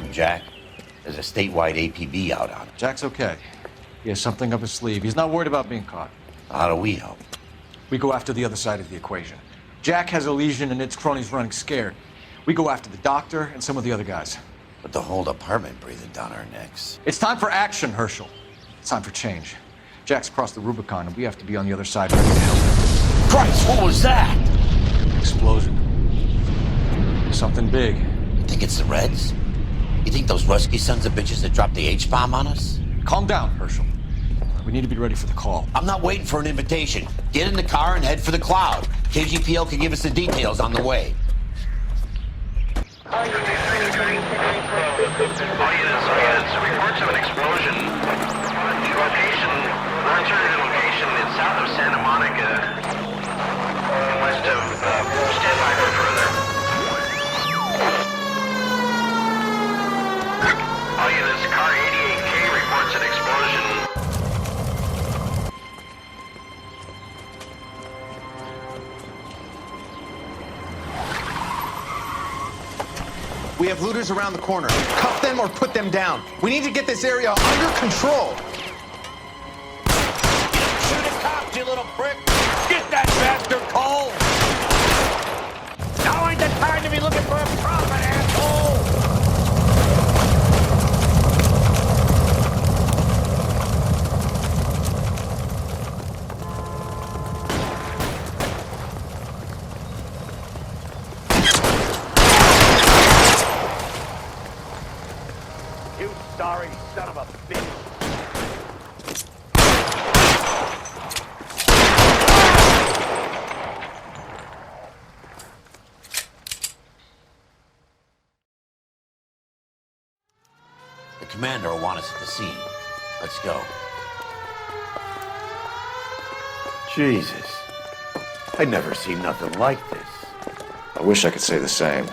from Jack. There's a statewide APB out on him. Jack's okay. He has something up his sleeve. He's not worried about being caught. How do we help? We go after the other side of the equation. Jack has a legion and its cronies running scared. We go after the doctor and some of the other guys. But the whole department breathing down our necks. It's time for action, Herschel. It's time for change. Jack's crossed the Rubicon and we have to be on the other side ready to help. Christ, what was that? Explosion. Something big. You think it's the Reds? You think those Rusky sons of bitches that dropped the H-bomb on us? Calm down, Herschel. We need to be ready for the call. I'm not waiting for an invitation. Get in the car and head for the cloud. KGPL can give us the details on the way. All units, reports of an explosion. The location, alternative location is south of Santa Monica, west of, stand by for further. All units, car 88K reports an explosion. We have looters around the corner. Cuff them or put them down. We need to get this area under control. Shoot a cop, you little prick! Get that bastard cold! Now ain't the time to be looking for a profit, asshole! You sorry son of a bitch. The commander will want us at the scene. Let's go. Jesus. I'd never seen nothing like this. I wish I could say the same.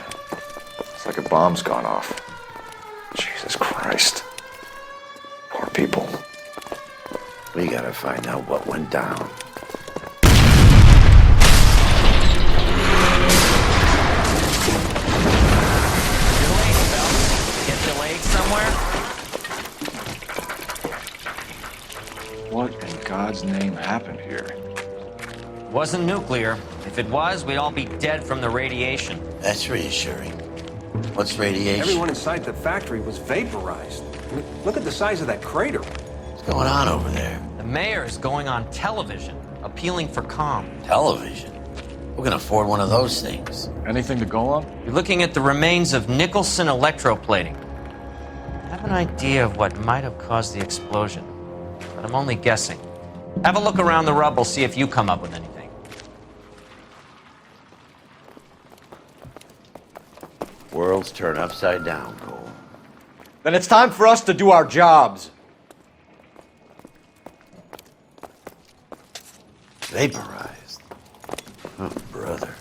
It's like a bomb's gone off. Jesus Christ. Poor people. We gotta find out what went down. You're late, Phelps. Get delayed somewhere? What in God's name happened here? Wasn't nuclear. If it was, we'd all be dead from the radiation. That's reassuring. What's radiation? Everyone inside the factory was vaporized. Look at the size of that crater. What's going on over there? The mayor is going on television, appealing for calm. Television? Who can afford one of those things? Anything to go on? You're looking at the remains of Nicholson electroplating. I have an idea of what might have caused the explosion, but I'm only guessing. Have a look around the rubble, see if you come up with anything. Worlds turn upside down, Cole. Then it's time for us to do our jobs. Vaporized. Oh, brother.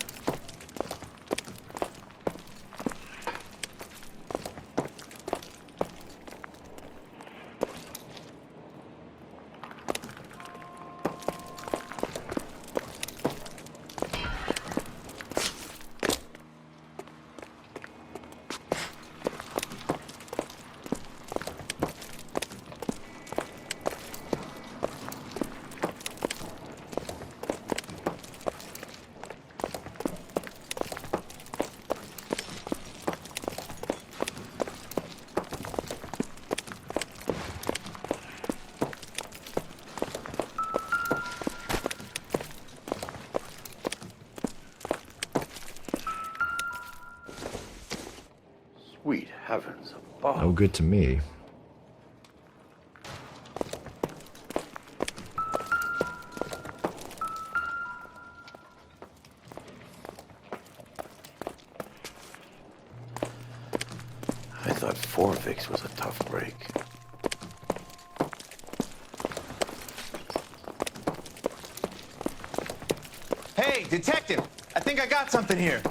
Sweet heavens above. No good to me. I thought Forvix was a tough break. Hey, detective! I think I got something here.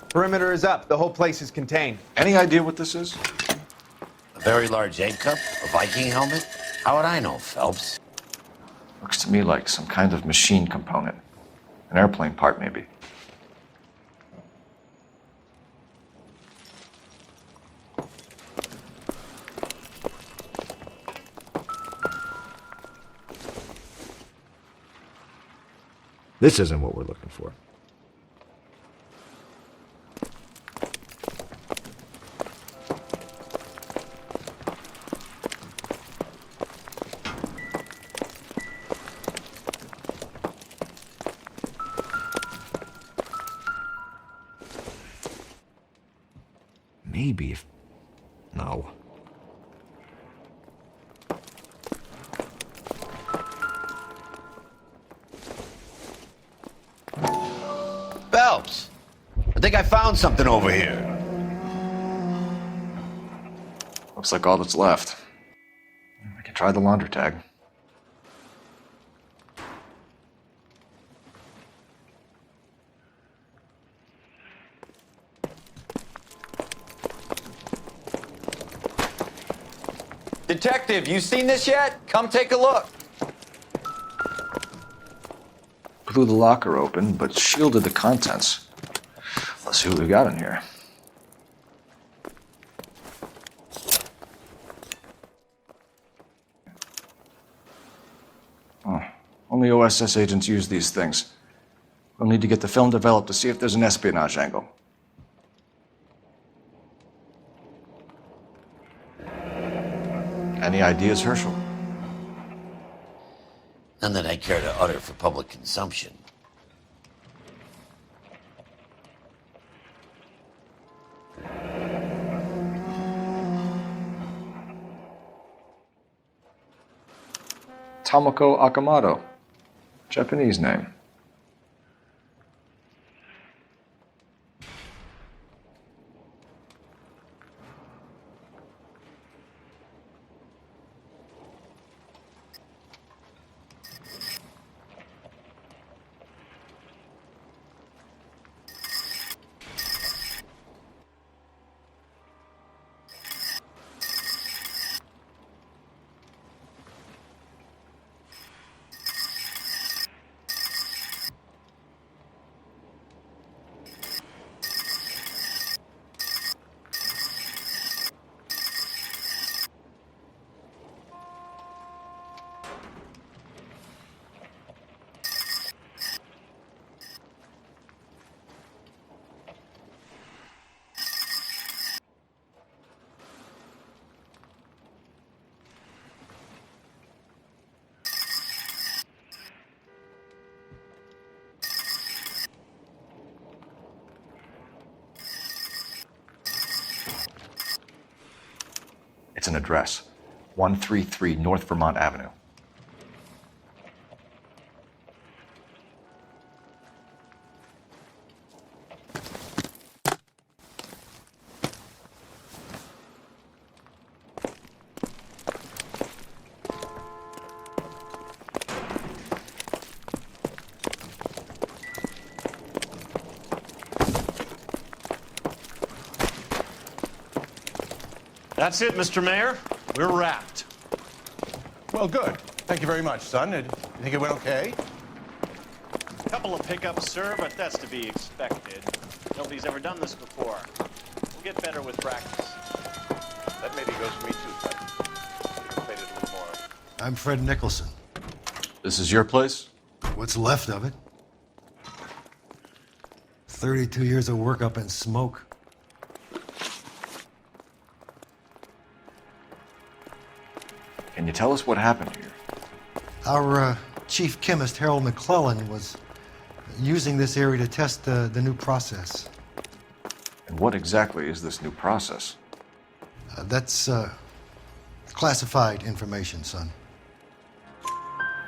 Perimeter is up. The whole place is contained. Any idea what this is? A very large egg cup? A Viking helmet? How would I know, Phelps? Looks to me like some kind of machine component. An airplane part, maybe. This isn't what we're looking for. Maybe if... No. Phelps, I think I found something over here. Looks like all that's left. I can try the laundry tag. Detective, you seen this yet? Come take a look. Blew the locker open, but shielded the contents. Let's see what we got in here. Oh, only OSS agents use these things. We'll need to get the film developed to see if there's an espionage angle. Any ideas, Herschel? None that I care to utter for public consumption. Tomoko Akamoto. Japanese name. It's an address. 133 North Vermont Avenue. That's it, Mr. Mayor. We're wrapped. Well, good. Thank you very much, son. You think it went okay? Couple of pickups, sir, but that's to be expected. Nobody's ever done this before. We'll get better with practice. That maybe goes for me too, Fred. You can play it a little more. I'm Fred Nicholson. This is your place? What's left of it? 32 years of work up in smoke. Can you tell us what happened here? Our chief chemist, Harold McClellan, was using this area to test the new process. And what exactly is this new process? That's classified information, son.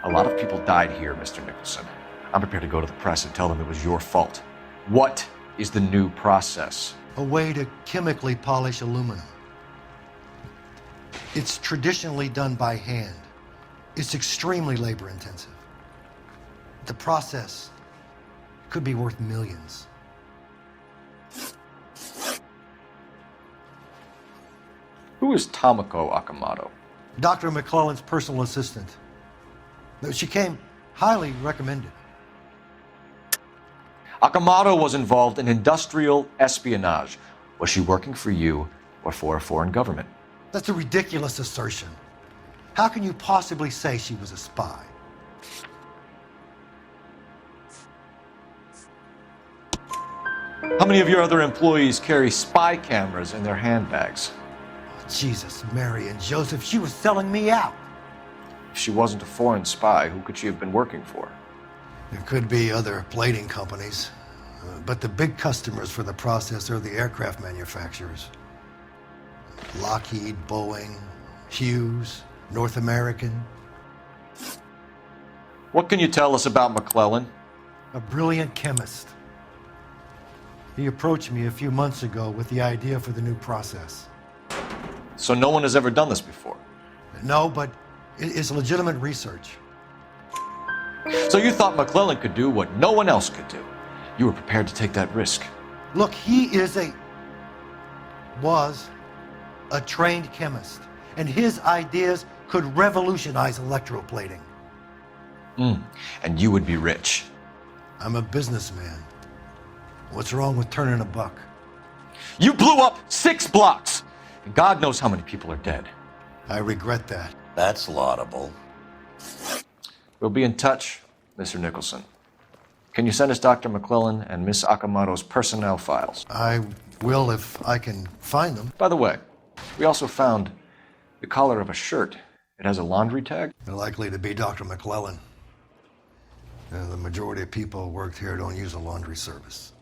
A lot of people died here, Mr. Nicholson. I'm prepared to go to the press and tell them it was your fault. What is the new process? A way to chemically polish aluminum. It's traditionally done by hand. It's extremely labor intensive. The process could be worth millions. Who is Tomoko Akamoto? Dr. McClellan's personal assistant. She came highly recommended. Akamoto was involved in industrial espionage. Was she working for you or for a foreign government? That's a ridiculous assertion. How can you possibly say she was a spy? How many of your other employees carry spy cameras in their handbags? Jesus, Mary and Joseph, she was selling me out. If she wasn't a foreign spy, who could she have been working for? There could be other plating companies, but the big customers for the process are the aircraft manufacturers. Lockheed, Boeing, Hughes, North American. What can you tell us about McClellan? A brilliant chemist. He approached me a few months ago with the idea for the new process. So no one has ever done this before? No, but it's legitimate research. So you thought McClellan could do what no one else could do? You were prepared to take that risk? Look, he was a trained chemist, and his ideas could revolutionize electroplating. And you would be rich. I'm a businessman. What's wrong with turning a buck? You blew up 6 blocks, and God knows how many people are dead. I regret that. That's laudable. We'll be in touch, Mr. Nicholson. Can you send us Dr. McClellan and Miss Akamoto's personnel files? I will if I can find them. By the way, we also found the collar of a shirt. It has a laundry tag. They're likely to be Dr. McClellan. The majority of people who worked here don't use a laundry service.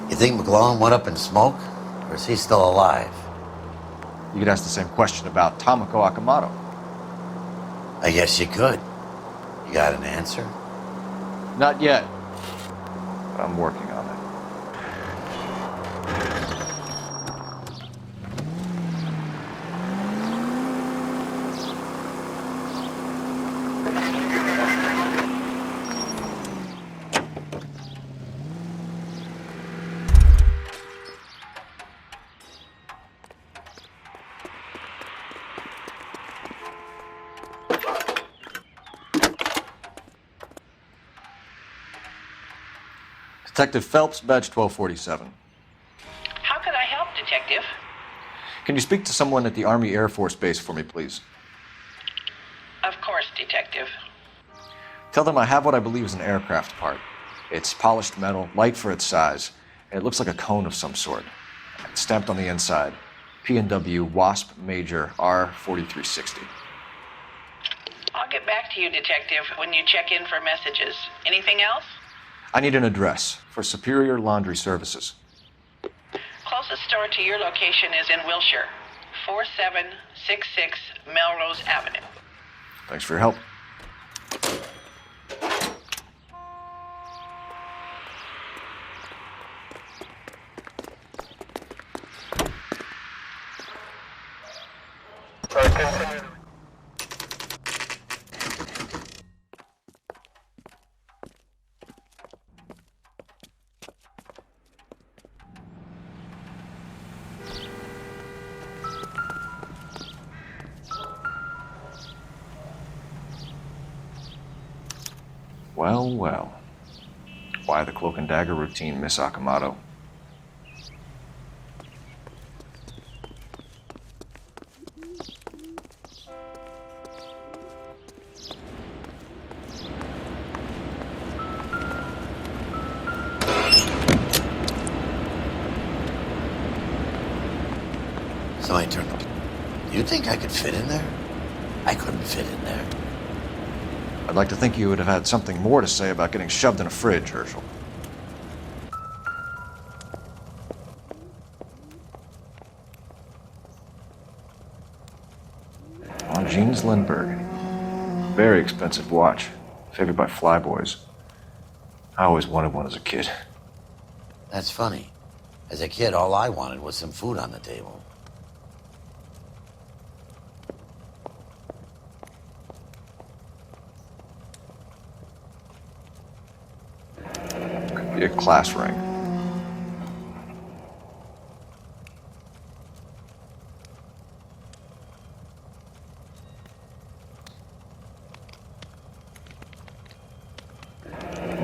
You think McClellan went up in smoke? Or is he still alive? You could ask the same question about Tomoko Akamoto. I guess you could. You got an answer? Not yet, but I'm working on it. Detective Phelps, badge 1247. How can I help, Detective? Can you speak to someone at the Army Air Force Base for me, please? Of course, Detective. Tell them I have what I believe is an aircraft part. It's polished metal, light for its size, and it looks like a cone of some sort. It's stamped on the inside. P&W Wasp Major R4360. I'll get back to you, Detective, when you check in for messages. Anything else? I need an address for Superior Laundry Services. Closest store to your location is in Wilshire, 4766 Melrose Avenue. Thanks for your help. Well, well. Why the cloak and dagger routine, Miss Akamoto? So I turned. Do you think I could fit in there? I couldn't fit in there. I'd like to think you would have had something more to say about getting shoved in a fridge, Herschel. Jeans Lindbergh. Very expensive watch. Favored by flyboys. I always wanted one as a kid. That's funny. As a kid, all I wanted was some food on the table. Could be a class ring.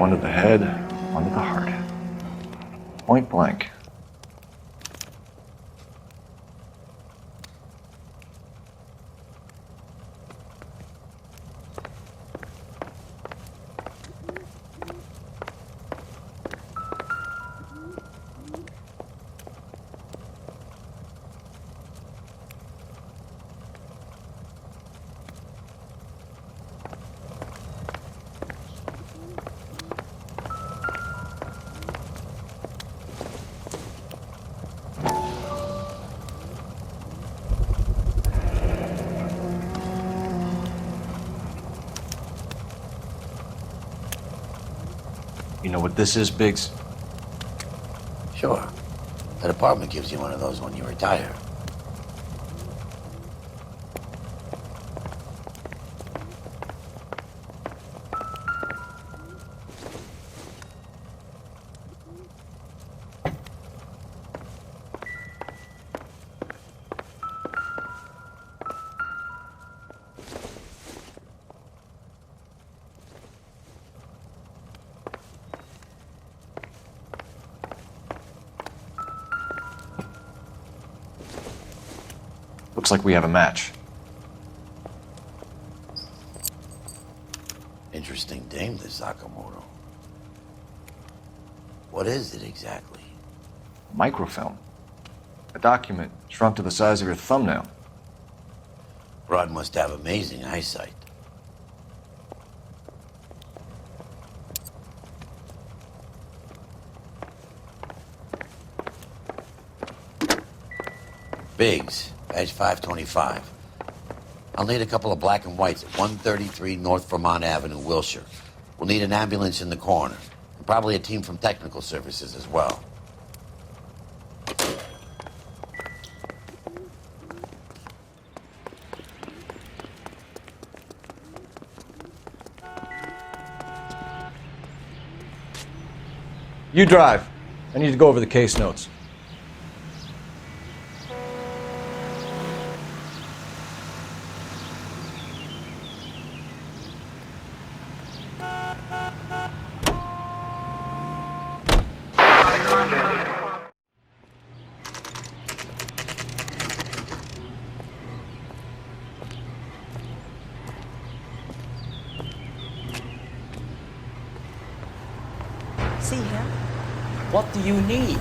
One to the head, one to the heart. Point blank. You know what this is, Biggs? Sure. The department gives you one of those when you retire. Looks like we have a match. Interesting dame, this Sakamoto. What is it exactly? Microfilm. A document shrunk to the size of your thumbnail. Broad must have amazing eyesight. Biggs, badge 525. I'll need a couple of black and whites at 133 North Vermont Avenue, Wilshire. We'll need an ambulance in the corner. And probably a team from technical services as well. You drive. I need to go over the case notes. See him? What do you need?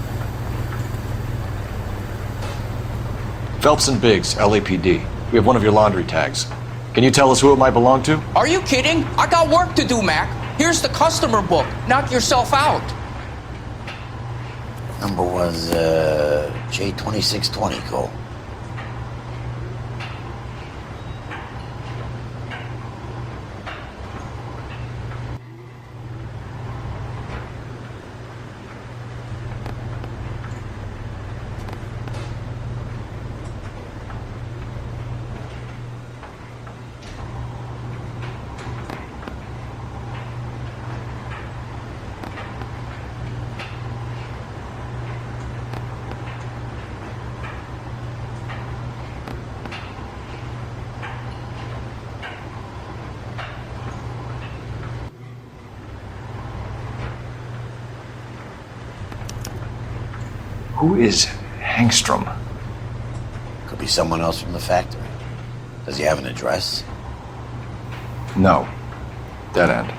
Phelps and Biggs, LAPD. We have one of your laundry tags. Can you tell us who it might belong to? Are you kidding? I got work to do, Mac. Here's the customer book. Knock yourself out. Number was, J2620, Cole. Who is Hangstrom? Could be someone else from the factory. Does he have an address? No. Dead end.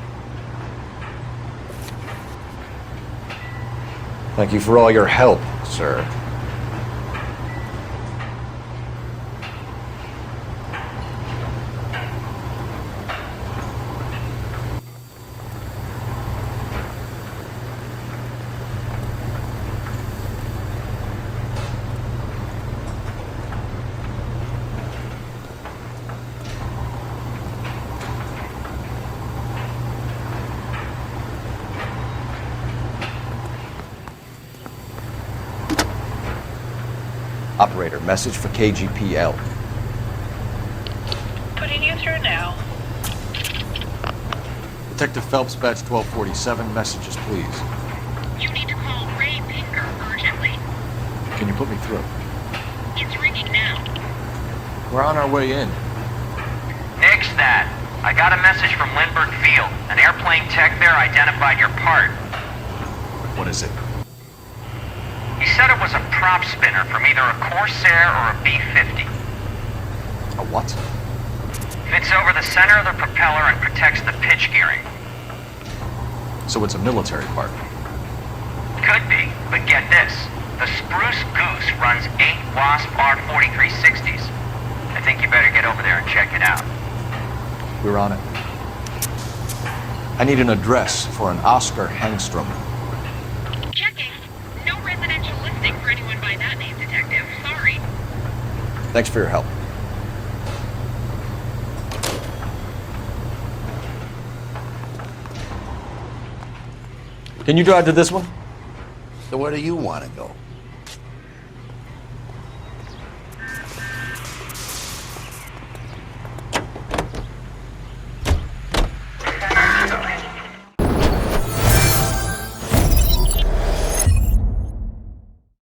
Thank you for all your help, sir. Operator, message for KGPL. Putting you through now. Detective Phelps, badge 1247, messages, please. You need to call Ray Pinker urgently. Can you put me through? It's ringing now. We're on our way in. Nix that. I got a message from Lindbergh Field. An airplane tech there identified your part. What is it? He said it was a prop spinner from either a Corsair or a B-50. A what? Fits over the center of the propeller and protects the pitch gearing. So it's a military part. Could be, but get this. The Spruce Goose runs 8 Wasp R-4360s. I think you better get over there and check it out. We're on it. I need an address for an Oscar Hangstrom. Checking. No residential listing for anyone by that name, Detective. Sorry. Thanks for your help. Can you drive to this one? So where do you want to go?